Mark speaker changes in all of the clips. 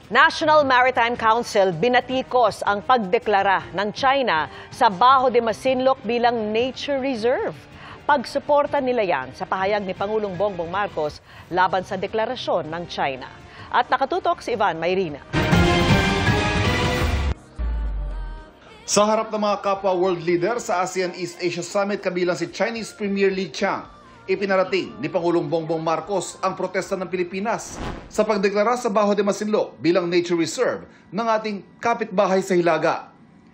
Speaker 1: National Maritime Council binatikos ang pagdeklara ng China sa Bajo de Masinloc bilang nature reserve. Pagsuporta nila yan sa pahayag ni Pangulong Bongbong Marcos laban sa deklarasyon ng China. At nakatutok si Ivan Mayrina.
Speaker 2: Sa harap ng mga kapwa world leader sa ASEAN East Asia Summit kabilang si Chinese Premier Li Qiang, ipinarating ni Pangulong Bongbong Marcos ang protesta ng Pilipinas sa pagdeklara sa Bajo de Masinloc bilang nature reserve ng ating kapitbahay sa Hilaga.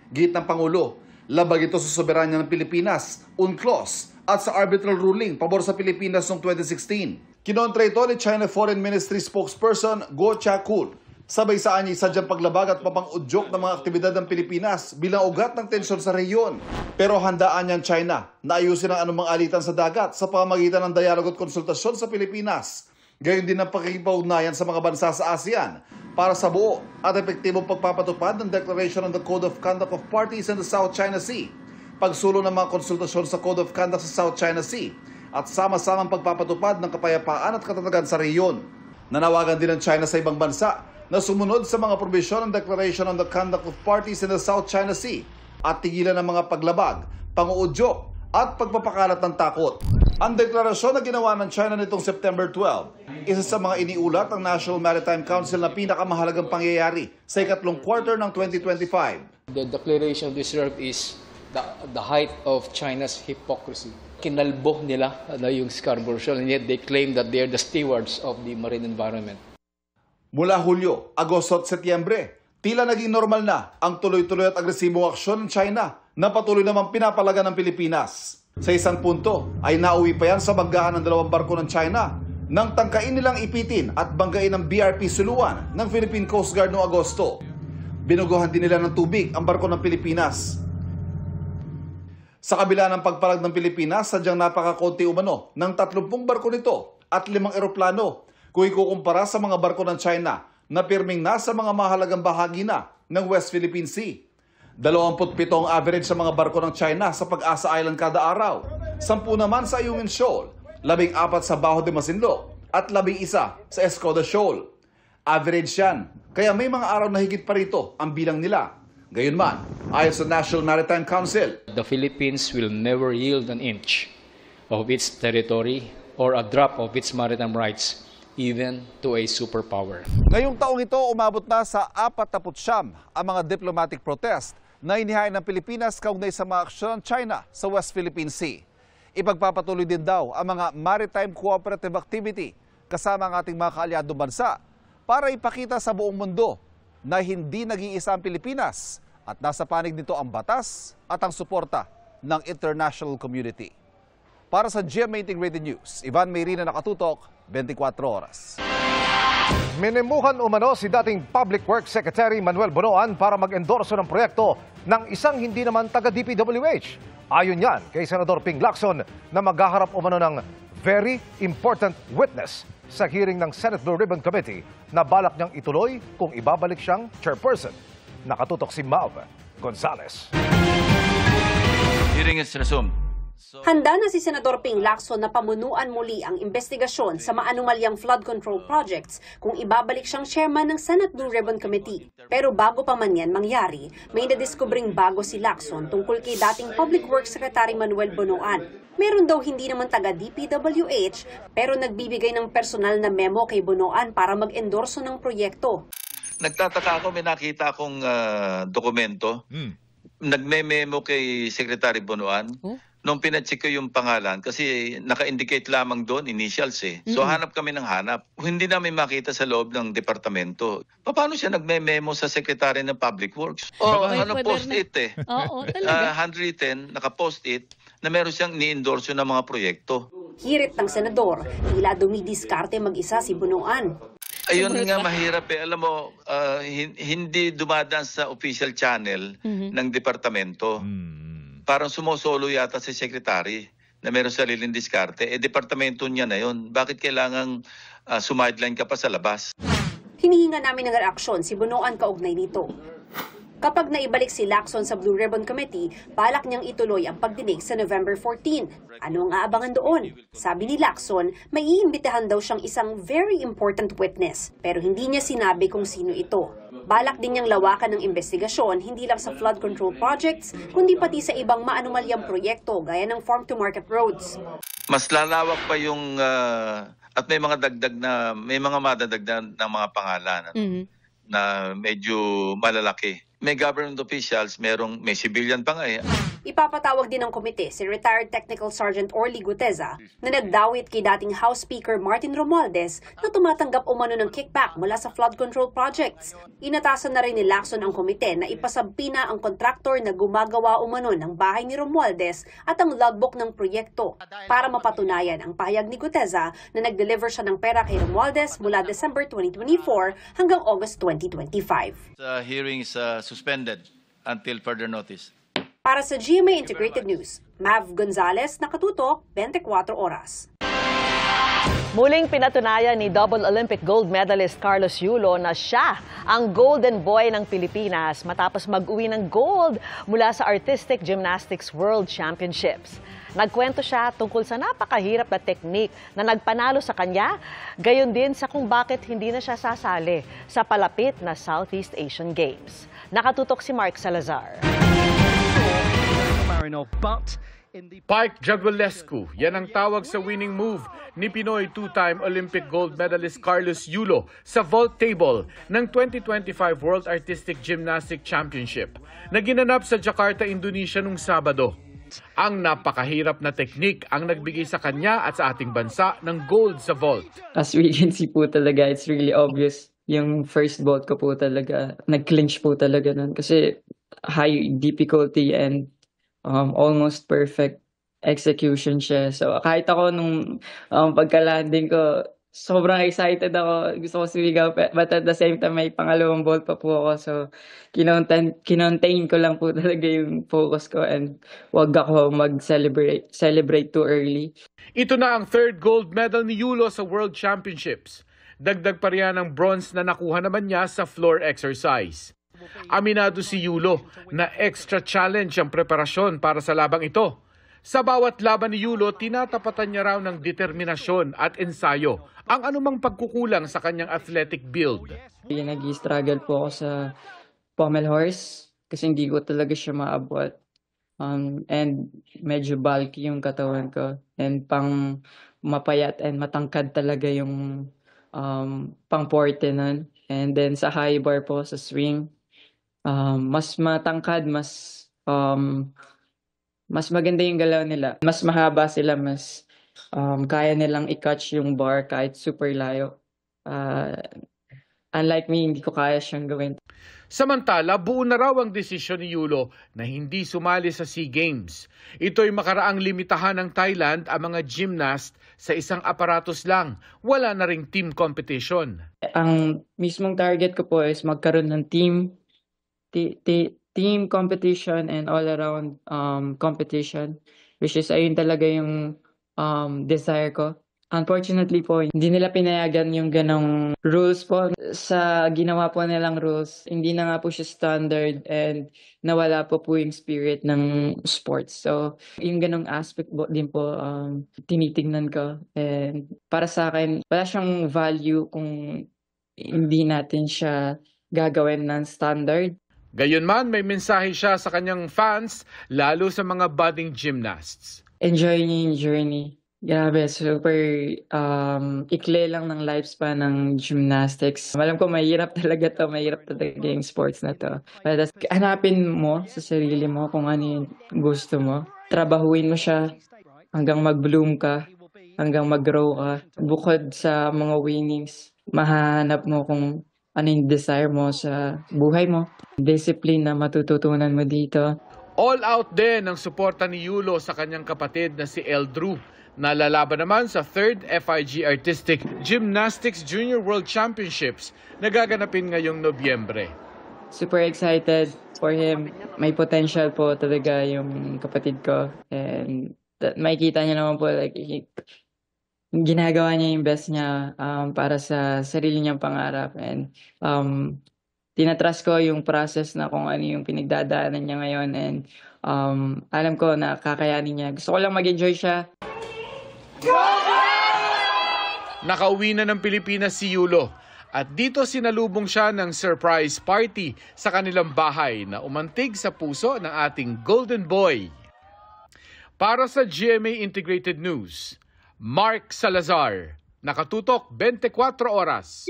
Speaker 2: Git ng Pangulo, labag ito sa soberanya ng Pilipinas, UNCLOS at sa arbitral ruling pabor sa Pilipinas noong 2016. Kinontra ito ni China Foreign Ministry spokesperson Guo Jiakun. Sabay sa niya sadyang paglabag at papang-udyok ng mga aktibidad ng Pilipinas bilang ugat ng tensyon sa rehiyon. Pero handaan niyan China na ayusin ang anumang alitan sa dagat sa pamamagitan ng dialogo at konsultasyon sa Pilipinas. Gayon din ang pakikipag-ugnayan sa mga bansa sa ASEAN para sa buo at epektibong pagpapatupad ng Declaration on the Code of Conduct of Parties in the South China Sea, pagsulong ng mga konsultasyon sa Code of Conduct sa South China Sea, at sama-samang pagpapatupad ng kapayapaan at katatagan sa rehiyon. Nanawagan din ng China sa ibang bansa na sumunod sa mga probisyon ng Declaration on the Conduct of Parties in the South China Sea at tigilan ng mga paglabag, pang-uudyok at pagpapakalat ng takot. Ang deklarasyon na ginawa ng China nitong September 12, isa sa mga iniulat ng National Maritime Council na pinakamahalagang pangyayari sa ikatlong quarter ng 2025.
Speaker 3: The Declaration of Reserve is the height of China's hypocrisy. Kinalbo nila yung Scarborough Shoal, and yet they claim that they are the stewards of the marine environment.
Speaker 2: Mula Hulyo, Agosto at Setyembre, tila naging normal na ang tuloy-tuloy at agresibong aksyon ng China na patuloy namang pinapalaga ng Pilipinas. Sa isang punto ay nauwi pa yan sa banggaan ng dalawang barko ng China nang tangkain nilang ipitin at banggain ng BRP Suluan ng Philippine Coast Guard noong Agosto. Binuguhan din nila ng tubig ang barko ng Pilipinas. Sa kabila ng pagpalag ng Pilipinas, sadyang napakakunti umano ng 30 barko nito at 5 eroplano kung ikukumpara sa mga barko ng China na pirming nasa mga mahalagang bahagi na ng West Philippine Sea. 27 ang average sa mga barko ng China sa Pag-asa Island kada araw, 10 naman sa Ayungin Shoal, 14 sa Bajo de Masinloc at 11 sa Escoda Shoal. Average yan, kaya may mga araw na higit pa rito ang bilang nila. Gayunman, ayon sa National Maritime Council,
Speaker 3: The Philippines will never yield an inch of its territory or a drop of its maritime rights even to a superpower.
Speaker 2: Ngayong taong ito, umabot na sa 49 ang mga diplomatic protest na inihain ng Pilipinas kaugnay sa mga aksyon ng China sa West Philippine Sea. Ipagpapatuloy din daw ang mga maritime cooperative activity kasama ang ating mga kaalyadong bansa para ipakita sa buong mundo na hindi nag-iisa ang Pilipinas at nasa panig nito ang batas at ang suporta ng international community. Para sa GMA18 Radio News, Ivan Mayrina, nakatutok, 24 oras.
Speaker 4: Minimuhan umano si dating Public Works Secretary Manuel Bonoan para mag-endorso ng proyekto ng isang hindi naman taga-DPWH. Ayon yan kay Senador Ping Lacson na maghaharap umano ng very important witness sa hearing ng Senate Blue Ribbon Committee na balak niyang ituloy kung ibabalik siyang chairperson. Nakatutok si Mav Gonzales.
Speaker 5: Hearing is resumed.
Speaker 6: Handa na si Senador Ping Lacson na pamunuan muli ang investigasyon sa maanumalyang flood control projects kung ibabalik siyang chairman ng Senate Blue Ribbon Committee. Pero bago pa man yan mangyari, may nadiskubring bago si Lacson tungkol kay dating Public Works Secretary Manuel Bonoan. Meron daw hindi naman taga-DPWH pero nagbibigay ng personal na memo kay Bonoan para mag-endorso ng proyekto.
Speaker 5: Nagtataka ako, may nakita akong dokumento. Nagme-memo kay Secretary Bonoan. Nung pinacheck ko yung pangalan, kasi naka-indicate lamang doon, initials eh. So hanap kami ng hanap. Hindi namin makita sa loob ng departamento. Paano siya nagme-memo sa Secretary ng Public Works? Post-it eh.
Speaker 7: Oo, talaga.
Speaker 5: Handwritten, naka-post-it, na meron siyang ni-endorso ng mga proyekto.
Speaker 6: Hirit ng senador, tila dumidiskarte mag-isa si Bonoan.
Speaker 5: Ayun nga mahirap eh. Alam mo, hindi dumadaan sa official channel ng departamento. Parang sumosolo yata si secretary na meron sariling diskarte. Departamento niya na yun. Bakit kailangang sumideline ka pa sa labas?
Speaker 6: Hinihinga namin ng reaksyon si Bonoan kaugnay nito. Kapag naibalik si Lacson sa Blue Ribbon Committee, balak niyang ituloy ang pagdinig sa November 14. Ano ang aabangan doon? Sabi ni Lacson, may iimbitahan daw siyang isang very important witness, pero hindi niya sinabi kung sino ito. Balak din niyang lawakan ng investigasyon hindi lang sa flood control projects, kundi pati sa ibang maanumalyang proyekto gaya ng farm-to-market roads.
Speaker 5: Mas lalawak pa yung at may mga madadagdag ng mga pangalan na medyo malalaki. May government officials, may civilian pa nga eh.
Speaker 6: Ipapatawag din ng komite si retired Technical Sergeant Orly Guteza na nagdawit kay dating House Speaker Martin Romualdez na tumatanggap umano ng kickback mula sa flood control projects. Inatasan na rin ni Lacson ang komite na ipasabpina ang kontraktor na gumagawa umano ng bahay ni Romualdez at ang logbook ng proyekto para mapatunayan ang pahayag ni Guteza na nag-deliver siya ng pera kay Romualdez mula December 2024 hanggang August 2025.
Speaker 5: The hearing is suspended until further notice.
Speaker 6: Para sa GMA Integrated News, Mav Gonzalez, nakatutok, 24 oras.
Speaker 1: Muling pinatunayan ni double Olympic gold medalist Carlos Yulo na siya ang golden boy ng Pilipinas matapos mag-uwi ng gold mula sa Artistic Gymnastics World Championships. Nagkwento siya tungkol sa napakahirap na teknik na nagpanalo sa kanya, gayon din sa kung bakit hindi na siya sasali sa palapit na Southeast Asian Games. Nakatutok si Mark Salazar.
Speaker 7: Pike Jaguelescu, yan ang tawag sa winning move ni Pinoy two-time Olympic gold medalist Carlos Yulo sa vault table ng 2025 World Artistic Gymnastic Championship na ginanap sa Jakarta, Indonesia nung Sabado. Ang napakahirap na teknik ang nagbigay sa kanya at sa ating bansa ng gold sa vault.
Speaker 8: As we can see po talaga, it's really obvious. Yung first vault ko po talaga, nag-clinch po talaga nun kasi high difficulty and almost perfect execution siya. So kahit ako nung pagka-landing ko, sobrang excited ako. Gusto ko sumigaw, but at the same time may pangalawang vault pa po ako. So kinontain ko lang po talaga yung focus ko and wag ako mag-celebrate too early.
Speaker 7: Ito na ang third gold medal ni Yulo sa World Championships. Dagdag pa riyan ang bronze na nakuha naman niya sa floor exercise. Aminado si Yulo na extra challenge ang preparasyon para sa labang ito. Sa bawat laban ni Yulo, tinatapatan niya raw ng determinasyon at ensayo ang anumang pagkukulang sa kanyang athletic build.
Speaker 8: Nag-struggle po ako sa pommel horse kasi hindi ko talaga siya maabot. And medyo bulky yung katawan ko and pang mapayat and matangkad talaga yung pang porte nun. And then sa high bar po sa swing, mas matangkad, mas maganda yung galaw nila. Mas mahaba sila, mas kaya nilang i-catch yung bar kahit super layo. Unlike me, hindi ko kaya siyang gawin.
Speaker 7: Samantala, buo na raw ang desisyon ni Yulo na hindi sumali sa SEA Games. Ito'y makaraang limitahan ng Thailand ang mga gymnast sa isang aparatos lang. Wala na ring team competition.
Speaker 8: Ang mismong target ko po is magkaroon ng team competition and all-around competition, which is ayun talaga yung desire ko. Unfortunately po, hindi nila pinayagan yung ganong rules po. Sa ginawa po nilang rules, hindi na nga po siya standard and nawala po yung spirit ng sports. So, yung ganong aspect din po tinitingnan ko. And para sa akin, wala siyang value kung hindi natin siya gagawin ng standard.
Speaker 7: Gayunman, may mensahe siya sa kanyang fans, lalo sa mga budding gymnasts.
Speaker 8: Enjoy niyo yung journey. Grabe, super ikli lang ng lifespan ng gymnastics. Alam ko mahirap talaga yung sports na to. But hanapin mo sa sarili mo kung ano yung gusto mo. Trabahuin mo siya hanggang mag-bloom ka, hanggang mag-grow ka. Bukod sa mga winnings, mahanap mo kung ano yung desire mo sa buhay mo. Discipline na matututunan mo dito.
Speaker 7: All out din ang suporta ni Yulo sa kanyang kapatid na si Eldrew. Nalalaban naman sa 3rd FIG Artistic Gymnastics Junior World Championships na gaganapin ngayong Nobyembre.
Speaker 8: Super excited for him. May potential po talaga yung kapatid ko. And makikita niya naman po, like, ginagawa niya yung best niya para sa sarili niyang pangarap. And Tinatrust ko yung process na kung ano yung pinagdadaanan niya ngayon, and alam ko na kakayanin niya. Gusto ko lang mag-enjoy siya.
Speaker 7: Nakauwi na ng Pilipinas si Yulo at dito sinalubong siya ng surprise party sa kanilang bahay na umantig sa puso ng ating Golden Boy. Para sa GMA Integrated News, Mark Salazar, nakatutok 24 oras.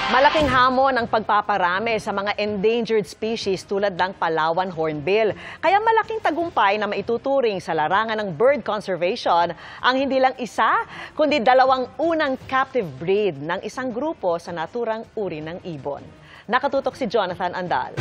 Speaker 1: Malaking hamon ang pagpaparami sa mga endangered species tulad ng Palawan hornbill. Kaya malaking tagumpay na maituturing sa larangan ng bird conservation ang hindi lang isa, kundi dalawang unang captive breed ng isang grupo sa naturang uri ng ibon. Nakatutok si Jonathan Andal.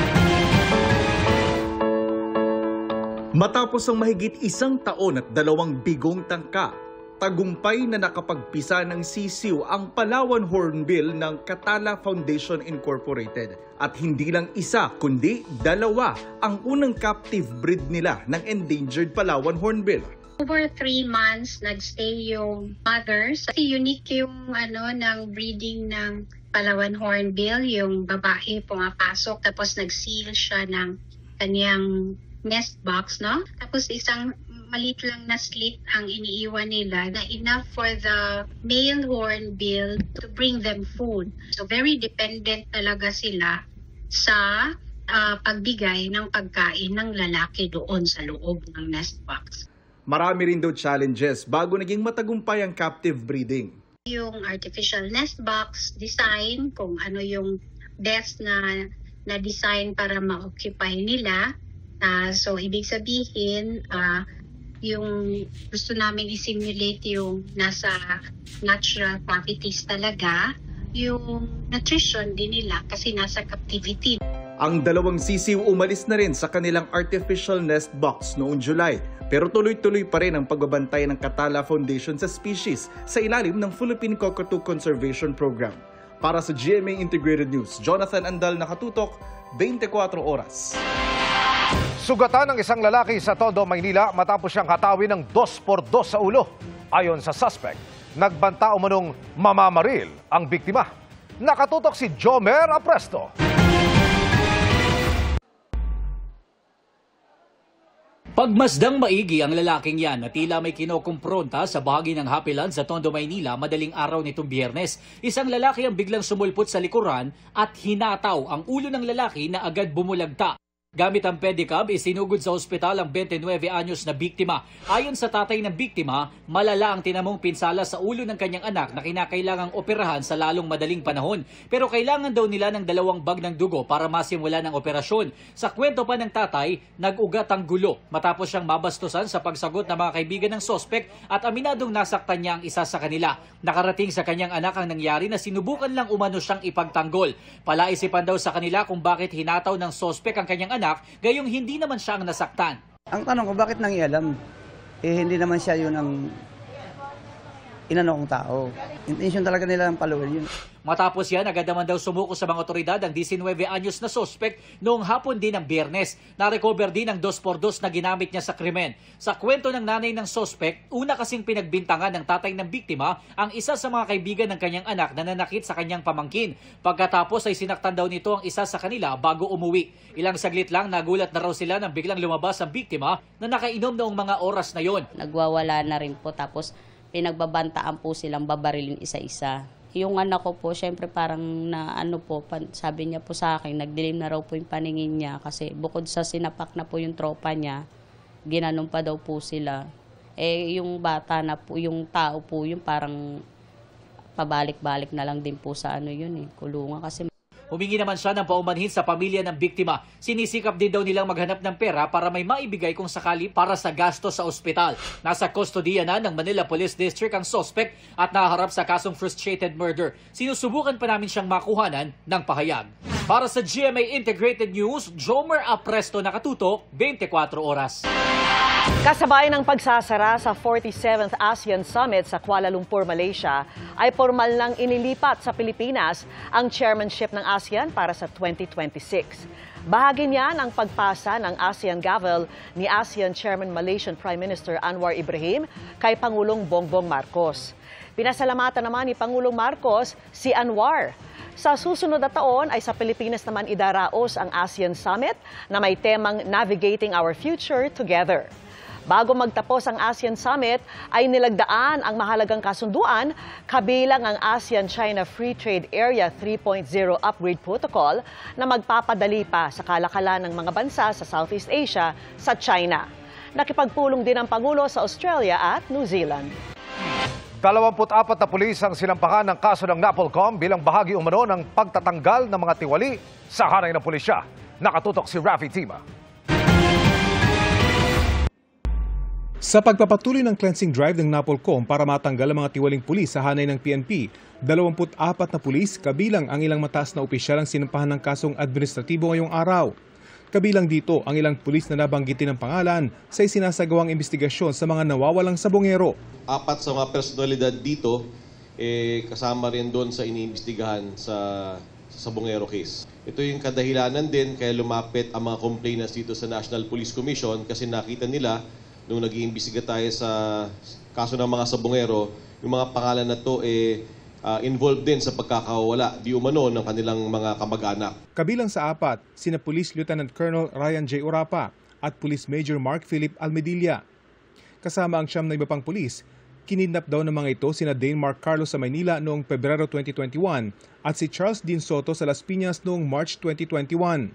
Speaker 9: Matapos ang mahigit 1 taon at 2 bigong tangka, tagumpay na nakapagpisa ng sisiw ang Palawan hornbill ng Catala Foundation Incorporated. At hindi lang isa kundi 2 ang unang captive breed nila ng endangered Palawan hornbill.
Speaker 10: Over 3 months nagstay yung mothers. Kasi unique yung ng breeding ng Palawan hornbill, yung babae pumapasok tapos nag-seal siya ng kanyang nest box, no? Tapos isang maliit lang na slit ang iniiwan nila na enough for the male hornbill to bring them food. So very dependent talaga sila sa pagbigay ng pagkain ng lalaki doon sa loob ng nest box.
Speaker 9: Marami rin daw challenges bago naging matagumpay ang captive breeding.
Speaker 10: Yung artificial nest box design, kung ano yung best na design para ma-occupy nila. So, ibig sabihin, yung gusto namin i-simulate yung nasa natural cavities talaga, yung nutrition din nila kasi nasa captivity.
Speaker 9: Ang 2 sisiw umalis na rin sa kanilang artificial nest box noong July. Pero tuloy-tuloy pa rin ang pagbabantay ng Catala Foundation sa species sa ilalim ng Philippine Cockatoo Conservation Program. Para sa GMA Integrated News, Jonathan Andal, nakatutok 24 oras.
Speaker 4: Sugatan ng isang lalaki sa Tondo, Maynila matapos siyang hatawin ng 2x2 sa ulo. Ayon sa suspect, nagbanta umanong mamamaril ang biktima. Nakatutok si Jomer Apresto.
Speaker 11: Pagmasdang maigi ang lalaking yan na tila may kinokumpronta sa bahagi ng Hapilan sa Tondo, Maynila madaling araw nitong Biyernes. Isang lalaki ang biglang sumulpot sa likuran at hinataw ang ulo ng lalaki na agad bumulagta. Gamit ang pedicab, isinugod sa ospital ang 29 anyos na biktima. Ayon sa tatay ng biktima, malala ang tinamong pinsala sa ulo ng kanyang anak na kinakailangang operahan sa lalong madaling panahon. Pero kailangan daw nila ng 2 bag ng dugo para masimula ng operasyon. Sa kwento pa ng tatay, nag-ugat ang gulo matapos siyang mabastusan sa pagsagot ng mga kaibigan ng sospek at aminadong nasaktan niya ang isa sa kanila. Nakarating sa kanyang anak ang nangyari na sinubukan lang umano siyang ipagtanggol. Palaisipan daw sa kanila kung bakit hinataw ng sospek ang kanyang anak, gayong hindi naman siya ang nasaktan.
Speaker 12: Ang tanong ko, bakit nangialam? Hindi naman siya yun ang inanong tao. Intention talaga nila ng paluin yun.
Speaker 11: Matapos yan, agad naman daw sumuko sa mga otoridad ang 19 anyos na sospek noong hapon din ng Biyernes. Na-recover din ang 2x2 na ginamit niya sa krimen. Sa kwento ng nanay ng sospek, una kasing pinagbintangan ng tatay ng biktima ang isa sa mga kaibigan ng kanyang anak na nanakit sa kanyang pamangkin. Pagkatapos ay sinaktan daw nito ang isa sa kanila bago umuwi. Ilang saglit lang, nagulat na raw sila nang biglang lumabas ang biktima na nakainom noong mga oras na yon.
Speaker 13: Nagwawala na rin po, tapos pinagbabantaan po silang babarilin isa-isa. Yung anak ko po, syempre parang sabi niya po sa akin, nagdilim na raw po yung paningin niya kasi bukod sa sinapak na po yung tropa niya, ginanon pa daw po sila. Yung bata na po, yung tao po, yung parang pabalik-balik na lang din po sa kulungan kasi.
Speaker 11: Humingi naman siya ng paumanhin sa pamilya ng biktima. Sinisikap din daw nilang maghanap ng pera para may maibigay kung sakali para sa gasto sa ospital. Nasa kustodiya na ng Manila Police District ang suspect at naharap sa kasong frustrated murder. Sinusubukan pa namin siyang makuhanan ng pahayag. Para sa GMA Integrated News, Jomer Apresto, nakatutok 24 oras.
Speaker 1: Kasabay ng pagsasara sa 47th ASEAN Summit sa Kuala Lumpur, Malaysia, ay formal nang inilipat sa Pilipinas ang chairmanship ng ASEAN para sa 2026. Bahagi niyan ang pagpasa ng ASEAN Gavel ni ASEAN Chairman Malaysian Prime Minister Anwar Ibrahim kay Pangulong Bongbong Marcos. Pinasalamatan naman ni Pangulong Marcos si Anwar. Sa susunod na taon ay sa Pilipinas naman idaraos ang ASEAN Summit na may temang Navigating Our Future Together. Bago magtapos ang ASEAN Summit ay nilagdaan ang mahalagang kasunduan kabilang ang ASEAN-China Free Trade Area 3.0 Upgrade Protocol na magpapadali pa sa kalakalan ng mga bansa sa Southeast Asia sa China. Nakipagpulong din ang Pangulo sa Australia at New Zealand.
Speaker 4: 24 na pulis ang sinampahan ng kaso ng NAPOLCOM bilang bahagi umano ng pagtatanggal ng mga tiwali sa hanay ng pulisya. Nakatutok si Rafi Tima.
Speaker 14: Sa pagpapatuloy ng cleansing drive ng NAPOLCOM para matanggal ang mga tiwaling pulis sa hanay ng PNP, 24 na pulis kabilang ang ilang mataas na opisyal ang sinampahan ng kasong administratibo ngayong araw. Kabilang dito ang ilang pulis na nabanggitin ng pangalan sa isinasagawang investigasyon sa mga nawawalang sabongero.
Speaker 15: 4 sa mga personalidad dito, kasama rin doon sa iniimbestigahan sa sabongero case. Ito yung kadahilanan din kaya lumapit ang mga complainants dito sa National Police Commission kasi nakita nila nung nag-iimbestiga tayo sa kaso ng mga sabongero, yung mga pangalan na to involved din sa pagkakawala di umano ng kanilang mga kamag-anak.
Speaker 14: Kabilang sa 4, sina Police Lieutenant Colonel Ryan J. Urapa at Police Major Mark Philip Almedilla. Kasama ang 9 na iba pang pulis, kinidnap daw ng mga ito sina Dane Mark Carlos sa Maynila noong Pebrero 2021 at si Charles Dean Soto sa Las Piñas noong March 2021.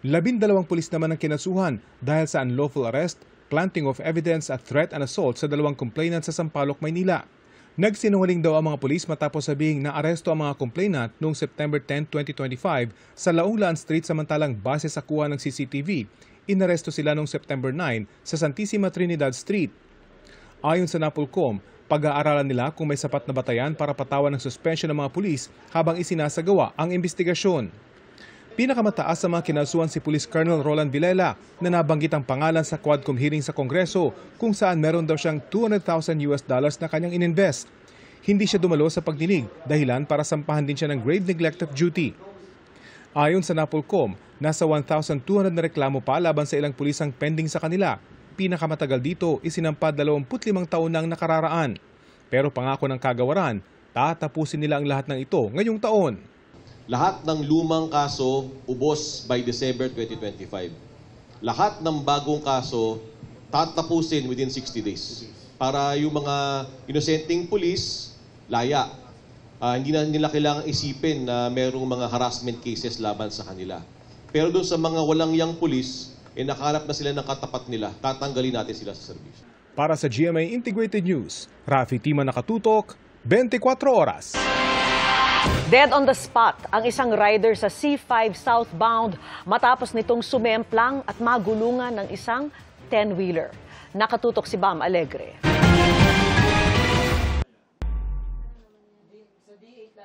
Speaker 14: 12 pulis naman ang kinasuhan dahil sa unlawful arrest, planting of evidence at threat and assault sa 2 complainant sa Sampaloc, Maynila. Nagsinungaling daw ang mga pulis matapos sabihing naaresto ang mga complainant noong September 10, 2025 sa Launglaan Street samantalang base sa kuha ng CCTV. Inaresto sila noong September 9 sa Santissima Trinidad Street. Ayon sa NAPOLCOM, pag-aaralan nila kung may sapat na batayan para patawan ng suspension ng mga pulis habang isinasagawa ang investigasyon. Pinakamataas sa mga kinasuhan si Police Colonel Roland Villela na nabanggit ang pangalan sa Quadcom hearing sa Kongreso kung saan meron daw siyang $200,000 na kanyang ininvest. Hindi siya dumalo sa pagdinig dahilan para sampahan din siya ng grave neglect of duty. Ayon sa NAPOLCOM, nasa 1,200 na reklamo pa laban sa ilang pulis ang pending sa kanila. Pinakamatagal dito isinampa 25 taon na ang nakararaan. Pero pangako ng kagawaran, tatapusin nila ang lahat ng ito ngayong taon.
Speaker 15: Lahat ng lumang kaso ubos by December 2025. Lahat ng bagong kaso tatapusin within 60 days. Para yung mga inosenteng pulis, laya. Hindi na nila kailangang isipin na merong mga harassment cases laban sa kanila. Pero doon sa mga walang yang pulis, nakahanap na sila ng katapat nila. Tatanggalin natin sila sa serbisyo.
Speaker 14: Para sa GMA Integrated News, Rafi Tima nakatutok, 24 oras.
Speaker 1: Dead on the spot ang isang rider sa C5 southbound matapos nitong sumemplang at magulungan ng isang 10-wheeler. Nakatutok si Bam Alegre.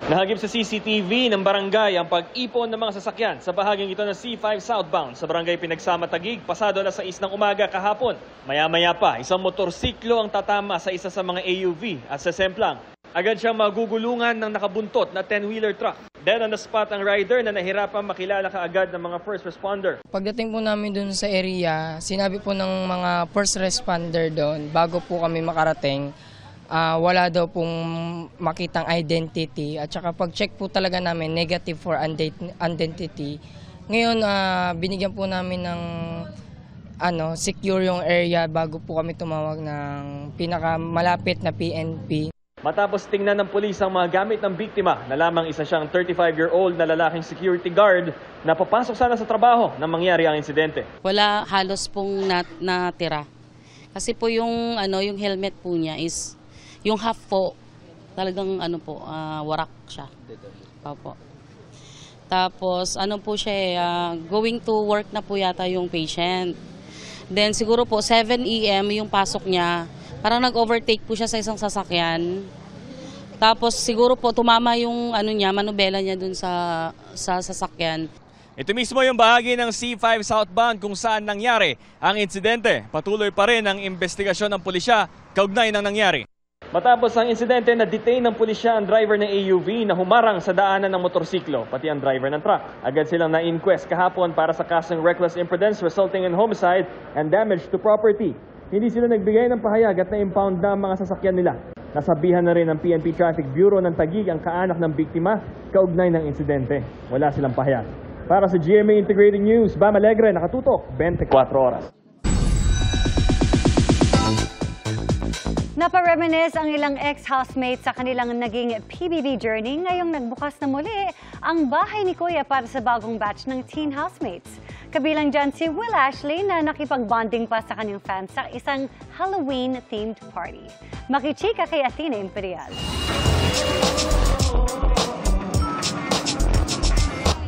Speaker 16: Nahagip sa CCTV ng barangay ang pag-ipon ng mga sasakyan sa bahaging ito ng C5 southbound sa barangay Pinagsama Taguig pasado alas 6 ng umaga kahapon. Maya-maya pa, isang motorsiklo ang tatama sa isa sa mga AUV at sa semplang. Agad siyang magugulungan ng nakabuntot na 10-wheeler truck. Dead on the spot ang rider na nahirapang makilala kaagad ng mga first responder.
Speaker 17: Pagdating po namin dun sa area, sinabi po ng mga first responder doon, bago po kami makarating, wala daw pong makitang identity. At saka pag-check po talaga namin, negative for identity. Ngayon, binigyan po namin ng secure yung area bago po kami tumawag ng pinakamalapit na PNP.
Speaker 16: Matapos tingnan ng pulis ang mga gamit ng biktima na lamang isa siyang 35-year-old na lalaking security guard na papasok sana sa trabaho nang mangyari ang insidente.
Speaker 13: Wala halos pong natira. Kasi po yung helmet po niya is yung half po talagang warak siya. Opo. Tapos po siya going to work na po yata yung patient. Then siguro po 7 AM yung pasok niya. Parang nag-overtake po siya sa isang sasakyan. Tapos siguro po tumama yung manubela niya dun sa sasakyan.
Speaker 16: Ito mismo yung bahagi ng C5 southbound kung saan nangyari ang insidente. Patuloy pa rin ang investigasyon ng pulisya kaugnay ng nangyari. Matapos ang insidente, na-detain ng pulisya ang driver ng AUV na humarang sa daanan ng motorsiklo, pati ang driver ng truck. Agad silang na-inquest kahapon para sa kasong reckless imprudence resulting in homicide and damage to property. Hindi sila nagbigay ng pahayag at na-impound na ang mga sasakyan nila. Nasabihan na rin ng PNP Traffic Bureau ng Taguig ang kaanak ng biktima kaugnay ng insidente. Wala silang pahayag. Para sa GMA Integrated News, Bam Alegre, nakatutok 24 oras.
Speaker 18: Napareminisce ang ilang ex-housemates sa kanilang naging PBB journey ngayong nagbukas na muli ang bahay ni Kuya para sa bagong batch ng teen housemates. Kabilang dyan si Will Ashley na nakipag-bonding pa sa kanyang fans sa isang Halloween-themed party. Makichika kay Athena Imperial.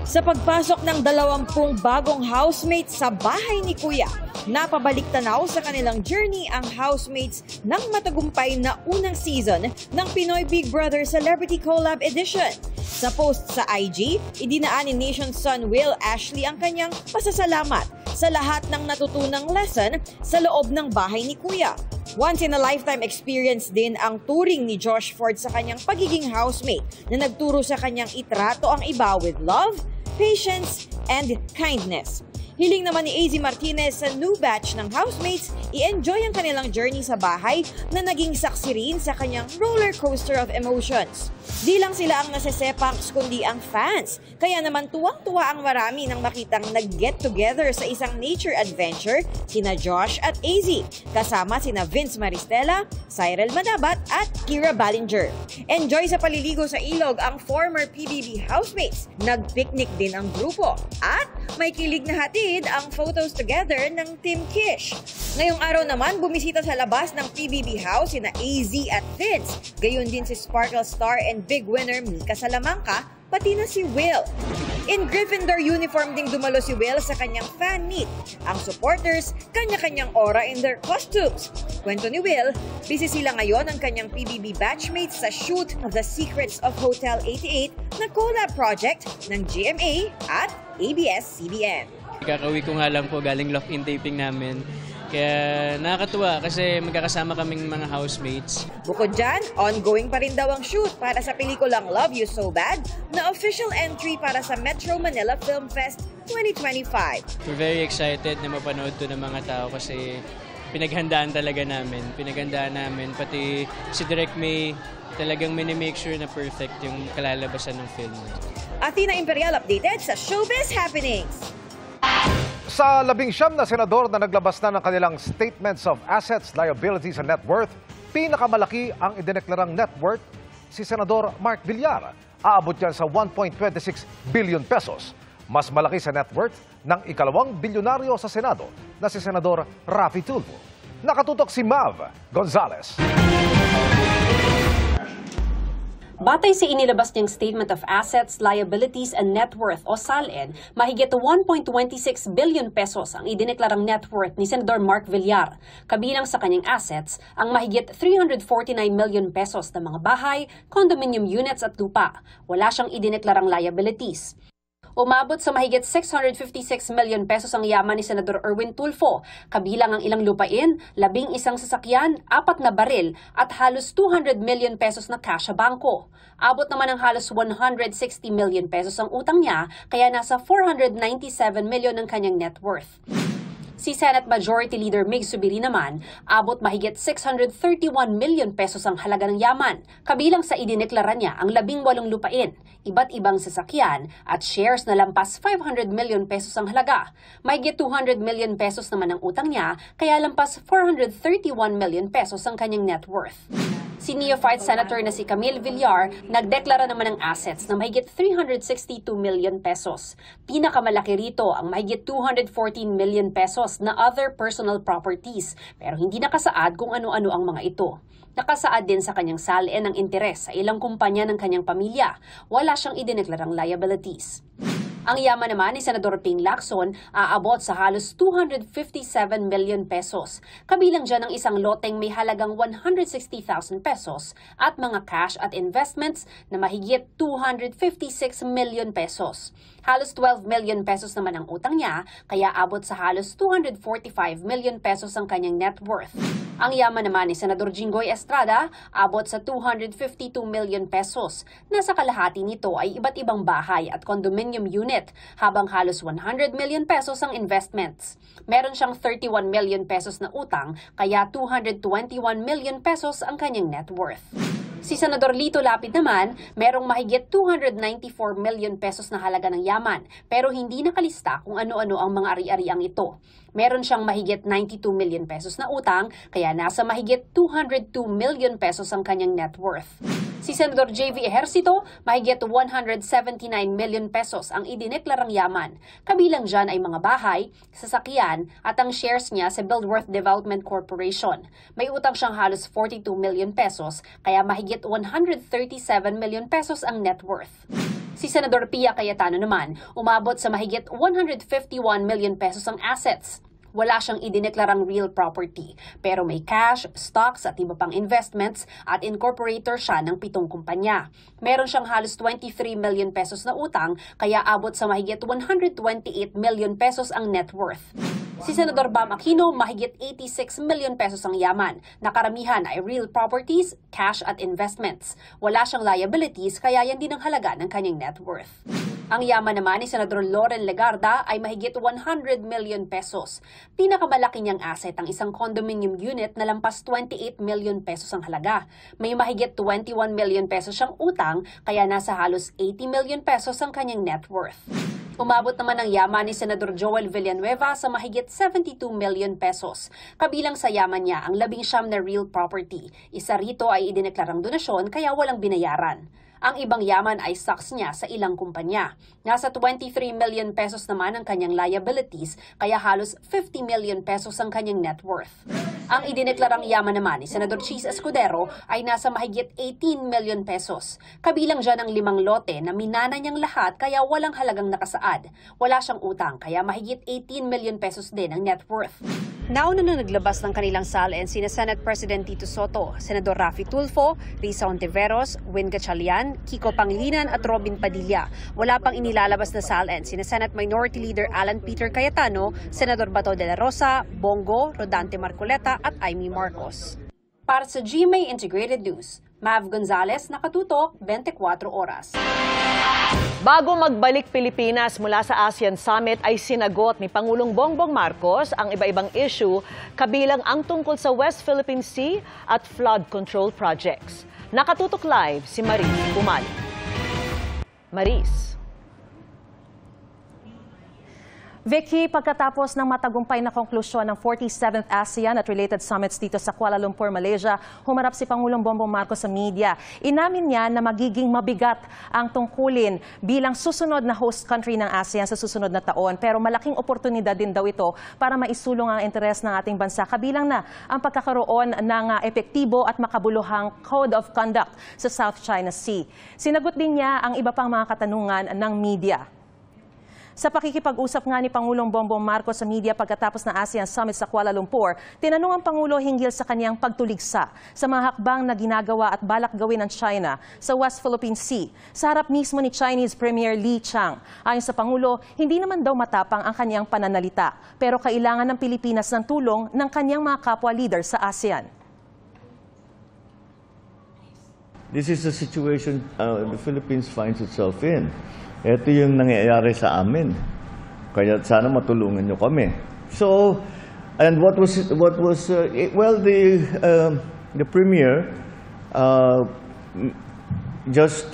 Speaker 19: Sa pagpasok ng 20 bagong housemates sa bahay ni Kuya, napabalik tanaw sa kanilang journey ang housemates ng matagumpay na unang season ng Pinoy Big Brother Celebrity Collab Edition. Sa post sa IG, idinaan ni Nation's son Will Ashley ang kanyang pasasalamat sa lahat ng natutunang lesson sa loob ng bahay ni Kuya. Once-in-a-lifetime experience din ang turing ni Josh Ford sa kanyang pagiging housemate na nagturo sa kanyang itrato ang iba with love, patience, and kindness. Hiling naman ni AZ Martinez sa new batch ng housemates, i-enjoy ang kanilang journey sa bahay na naging saksi rin sa kanyang roller coaster of emotions. Di lang sila ang nasesepangs kundi ang fans. Kaya naman tuwang-tuwa ang marami nang makitang nag-get together sa isang nature adventure sina Josh at AZ. Kasama sina Vince Maristella, Cyril Manabat at Kira Ballinger. Enjoy sa paliligo sa ilog ang former PBB housemates. Nag-picnic din ang grupo. At may kilig na hatid ang photos together ng Team Kish. Ngayong araw naman, bumisita sa labas ng PBB house sina AZ at Vince. Gayon din si Sparkle Star and big winner Mika Salamanca, pati na si Will. In Gryffindor uniform ding dumalo si Will sa kanyang fan meet. Ang supporters, kanya-kanyang aura in their costumes. Kwento ni Will, busy sila ngayon ang kanyang PBB batchmates sa shoot of The Secrets of Hotel 88 na collab project ng GMA at ABS-CBN.
Speaker 20: Kakauwi ko nga lang po galing lock-in taping namin. Kaya nakakatuwa kasi magkakasama kaming mga housemates.
Speaker 19: Bukod dyan, ongoing pa rin daw ang shoot para sa pelikulang Love You So Bad na official entry para sa Metro Manila Film Fest 2025.
Speaker 20: We're very excited na mapanood to ng mga tao kasi pinaghandaan talaga namin. Pinaghandaan namin, pati si Direk May talagang minimake sure na perfect yung kalalabasan ng film.
Speaker 19: Athena Imperial updated sa Showbiz Happenings.
Speaker 4: Sa 19 na senador na naglabas na ng kanilang statements of assets, liabilities and net worth, pinakamalaki ang idineklarang net worth si Senador Mark Villar. Aabot yan sa 1.26 billion pesos. Mas malaki sa net worth ng ikalawang bilyonaryo sa Senado na si Senador Raffy Tulfo. Nakatutok si Mav Gonzalez.
Speaker 6: Batay sa inilabas niyang Statement of Assets, Liabilities and Net Worth o SALN, mahigit 1.26 billion pesos ang idineklarang net worth ni Senador Mark Villar. Kabilang sa kanyang assets, ang mahigit 349 million pesos na mga bahay, condominium units at lupa. Wala siyang idineklarang liabilities. Umabot sa mahigit 656 million pesos ang yaman ni Senador Erwin Tulfo, kabilang ang ilang lupain, 11 sasakyan, 4 na baril at halos 200 million pesos na cash sa bangko. Abot naman ng halos 160 million pesos ang utang niya, kaya nasa 497 million ang kanyang net worth. Si Senate Majority Leader Mig Subiri naman, abot mahigit 631 million pesos ang halaga ng yaman. Kabilang sa idineklara niya ang 18 lupain, iba't ibang sasakyan at shares na lampas 500 million pesos ang halaga. Mahigit 200 million pesos naman ang utang niya, kaya lampas 431 million pesos ang kanyang net worth. Si neophyte Senator na si Camille Villar nagdeklara naman ng assets na mahigit 362 million pesos. Pinakamalaki rito ang mahigit 214 million pesos na other personal properties, pero hindi nakasaad kung ano-ano ang mga ito. Nakasaad din sa kanyang SALN ng interes sa ilang kumpanya ng kanyang pamilya. Wala siyang idineklarang liabilities. Ang yaman naman ni Senador Ping Lacson aabot sa halos 257 million pesos. Kabilang dyan ang isang loteng may halagang 160,000 pesos at mga cash at investments na mahigit 256 million pesos. Halos 12 million pesos naman ang utang niya, kaya abot sa halos 245 million pesos ang kanyang net worth. Ang yaman naman ni Senador Jinggoy Estrada abot sa 252 million pesos. Nasa kalahati nito ay iba't ibang bahay at condominium unit, habang halos 100 million pesos ang investments. Meron siyang 31 million pesos na utang, kaya 221 million pesos ang kanyang net worth. Si Senador Lito Lapid naman, merong mahigit 294 million pesos na halaga ng yaman, pero hindi nakalista kung ano-ano ang mga ari-ariang ito. Meron siyang mahigit 92 million pesos na utang, kaya nasa mahigit 202 million pesos ang kanyang net worth. Si Senador JV Ejercito, mahigit 179 million pesos ang idineklarang yaman. Kabilang dyan ay mga bahay, sasakyan at ang shares niya sa BuildWorth Development Corporation. May utang siyang halos 42 million pesos, kaya mahigit 137 million pesos ang net worth. Si Senador Pia Cayetano naman, umabot sa mahigit 151 million pesos ang assets. Wala siyang idineklarang real property, pero may cash, stocks at iba pang investments at incorporator siya ng 7 kumpanya. Meron siyang halos 23 million pesos na utang, kaya abot sa mahigit 128 million pesos ang net worth. Si Senador Bam Aquino, mahigit 86 million pesos ang yaman. Nakaramihan ay real properties, cash at investments. Wala siyang liabilities, kaya yan din ang halaga ng kanyang net worth. Ang yaman naman ni Senador Loren Legarda ay mahigit 100 million pesos. Pinakamalaki niyang asset ang isang condominium unit na lampas 28 million pesos ang halaga. May mahigit 21 million pesos siyang utang, kaya nasa halos 80 million pesos ang kanyang net worth. Umabot naman ang yaman ni Senador Joel Villanueva sa mahigit 72 million pesos. Kabilang sa yaman niya ang 19 na real property. Isa rito ay idineklarang donasyon, kaya walang binayaran. Ang ibang yaman ay stocks niya sa ilang kumpanya. Nasa 23 million pesos naman ang kanyang liabilities, kaya halos 50 million pesos ang kanyang net worth. Ang idineklarang yaman naman ni Senador Cheese Escudero ay nasa mahigit 18 million pesos. Kabilang dyan ang 5 lote na minana niyang lahat, kaya walang halagang nakasaad. Wala siyang utang, kaya mahigit 18 million pesos din ang net worth. Nauna na naglabas ng kanilang salin sina Senate President Tito Soto, Senador Raffy Tulfo, Risa Ontiveros, Win Gatchalian, Kiko Pangilinan at Robin Padilla. Wala pang inilalabas na salin sina Senate Minority Leader Alan Peter Cayetano, Senador Bato de la Rosa, Bongo, Rodante Marcoleta at Amy Marcos. Para sa GMA Integrated News, Mav Gonzalez, nakatutok 24 oras.
Speaker 1: Bago magbalik Pilipinas mula sa ASEAN Summit ay sinagot ni Pangulong Bongbong Marcos ang iba-ibang issue, kabilang ang tungkol sa West Philippine Sea at flood control projects. Nakatutok live si Maris Bumali. Maris.
Speaker 21: Vicky, pagkatapos ng matagumpay na konklusyon ng 47th ASEAN at related summits dito sa Kuala Lumpur, Malaysia, humarap si Pangulong Bongbong Marcos sa media. Inamin niya na magiging mabigat ang tungkulin bilang susunod na host country ng ASEAN sa susunod na taon. Pero malaking oportunidad din daw ito para maisulong ang interes ng ating bansa, kabilang na ang pagkakaroon ng epektibo at makabuluhang Code of Conduct sa South China Sea. Sinagot din niya ang iba pang mga katanungan ng media. Sa pakikipag-usap nga ni Pangulong Bongbong Marcos sa media pagkatapos ng ASEAN Summit sa Kuala Lumpur, tinanong ang Pangulo hinggil sa kanyang pagtuligsa sa mga hakbang na ginagawa at balak gawin ng China sa West Philippine Sea, sa harap mismo ni Chinese Premier Li Qiang. Ayon sa Pangulo, hindi naman daw matapang ang kanyang pananalita, pero kailangan ng Pilipinas ng tulong ng kanyang mga kapwa leader sa ASEAN.
Speaker 22: This is the situation the Philippines finds itself in. Ito yung nangyayari sa amin. Kaya sana matulungan nyo kami. So, and what was well, the premier just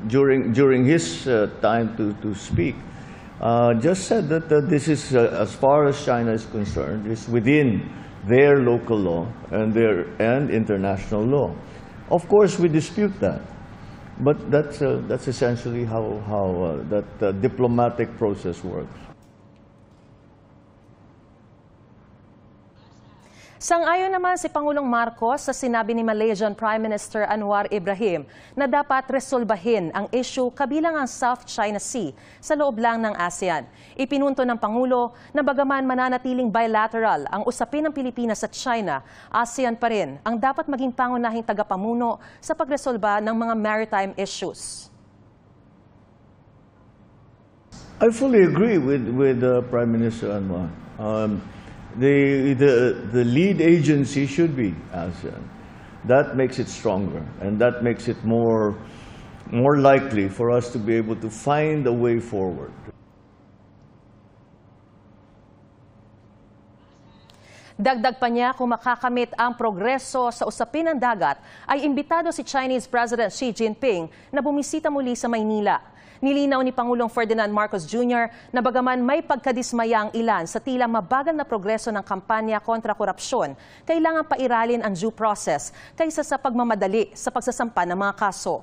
Speaker 22: during his time to speak just said that this is as far as China is concerned, is within their local law and international law. Of course, we dispute that. But that's essentially how that diplomatic process works.
Speaker 21: Sang-ayon naman si Pangulong Marcos sa sinabi ni Malaysian Prime Minister Anwar Ibrahim na dapat resolbahin ang issue kabilang ang South China Sea sa loob lang ng ASEAN. Ipinunto ng Pangulo na bagaman mananatiling bilateral ang usapin ng Pilipinas at China, ASEAN pa rin ang dapat maging pangunahing tagapamuno sa pagresolba ng mga maritime issues.
Speaker 22: I fully agree with Prime Minister Anwar. The lead agency should be ASEAN. That makes it stronger, and that makes it more likely for us to be able to find a way forward.
Speaker 21: Dagdag pa niya, kung makakamit ang progreso sa usapin ng dagat, ay imbitado si Chinese President Xi Jinping na bumisita muli sa Maynila. Nilinaw ni Pangulong Ferdinand Marcos Jr. na bagaman may pagkadismaya ang ilan sa tila mabagal na progreso ng kampanya kontra korupsyon, kailangan pairalin ang due process kaysa sa pagmamadali sa pagsasampa ng mga kaso.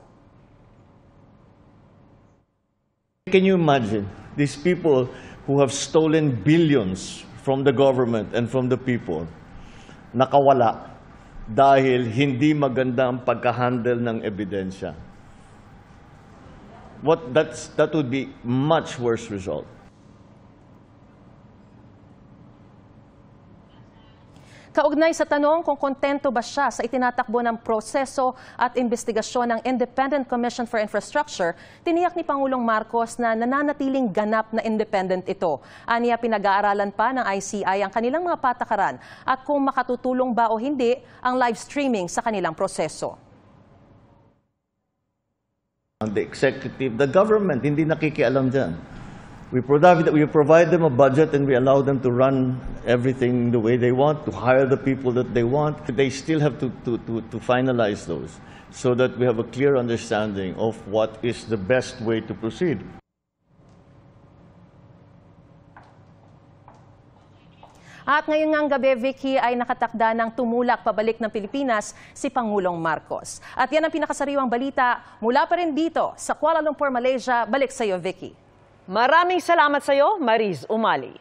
Speaker 22: Can you imagine these people who have stolen billions from the government and from the people, nakawala dahil hindi maganda ang pagka-handle ng ebidensya? That would be much worse result.
Speaker 21: Kaugnay sa tanong kung kontento ba siya sa itinatakbo ng proseso at investigasyon ng Independent Commission for Infrastructure, tiniyak ni Pangulong Marcos na nananatiling ganap na independent ito. Aniya, pinag-aaralan pa ng ICI ang kanilang mga patakaran at kung makatutulong ba o hindi ang live streaming sa kanilang proseso.
Speaker 22: The executive, the government, hindi nakikialam dyan. We provide them a budget and we allow them to run everything the way they want, to hire the people that they want. They still have to finalize those so that we have a clear understanding of what is the best way to proceed.
Speaker 21: At ngayong ngang gabi, Vicky, ay nakatakda ng tumulak pabalik ng Pilipinas si Pangulong Marcos. At yan ang pinakasariwang balita mula pa rin dito sa Kuala Lumpur, Malaysia. Balik sa iyo, Vicky.
Speaker 1: Maraming salamat sa iyo, Mariz Umali.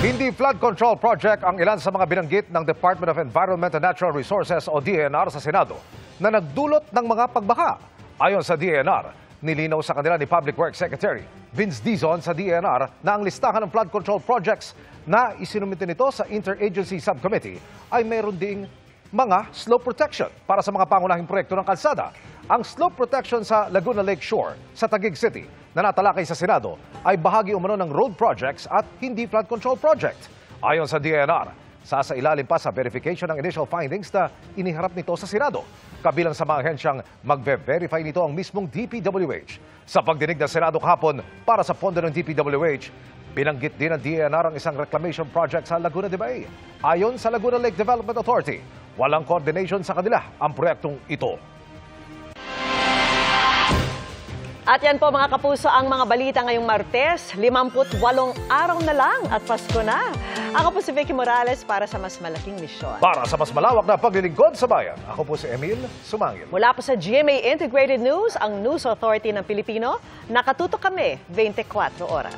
Speaker 4: Hindi flood control project ang ilan sa mga binanggit ng Department of Environment and Natural Resources o DENR sa Senado na nagdulot ng mga pagbaha. Ayon sa DENR, nilinaw sa kanila ni Public Works Secretary Vince Dizon sa DENR na ang listahan ng flood control projects na isinumite nito sa Interagency Subcommittee ay mayroon ding mga slope protection para sa mga pangunahing proyekto ng kalsada. Ang slope protection sa Laguna Lake Shore sa Taguig City na natalakay sa Senado ay bahagi umano ng road projects at hindi flood control project. Ayon sa DENR, sasailalim pa sa verification ng initial findings na iniharap nito sa Senado. Kabilang sa mga ahensyang magve-verify nito ang mismong DPWH. Sa pagdinig ng Senado kahapon para sa pondo ng DPWH, binanggit din ng DENR ang isang reclamation project sa Laguna de Bay. Ayon sa Laguna Lake Development Authority, walang coordination sa kanila ang proyektong ito.
Speaker 1: At yan po mga kapuso ang mga balita ngayong Martes, 58 araw na lang at Pasko na. Ako po si Vicky Morales para sa mas malaking misyon.
Speaker 4: Para sa mas malawak na paglilingkod sa bayan, ako po si Emil Sumangil.
Speaker 1: Mula po sa GMA Integrated News, ang News Authority ng Pilipino, nakatutok kami 24 oras.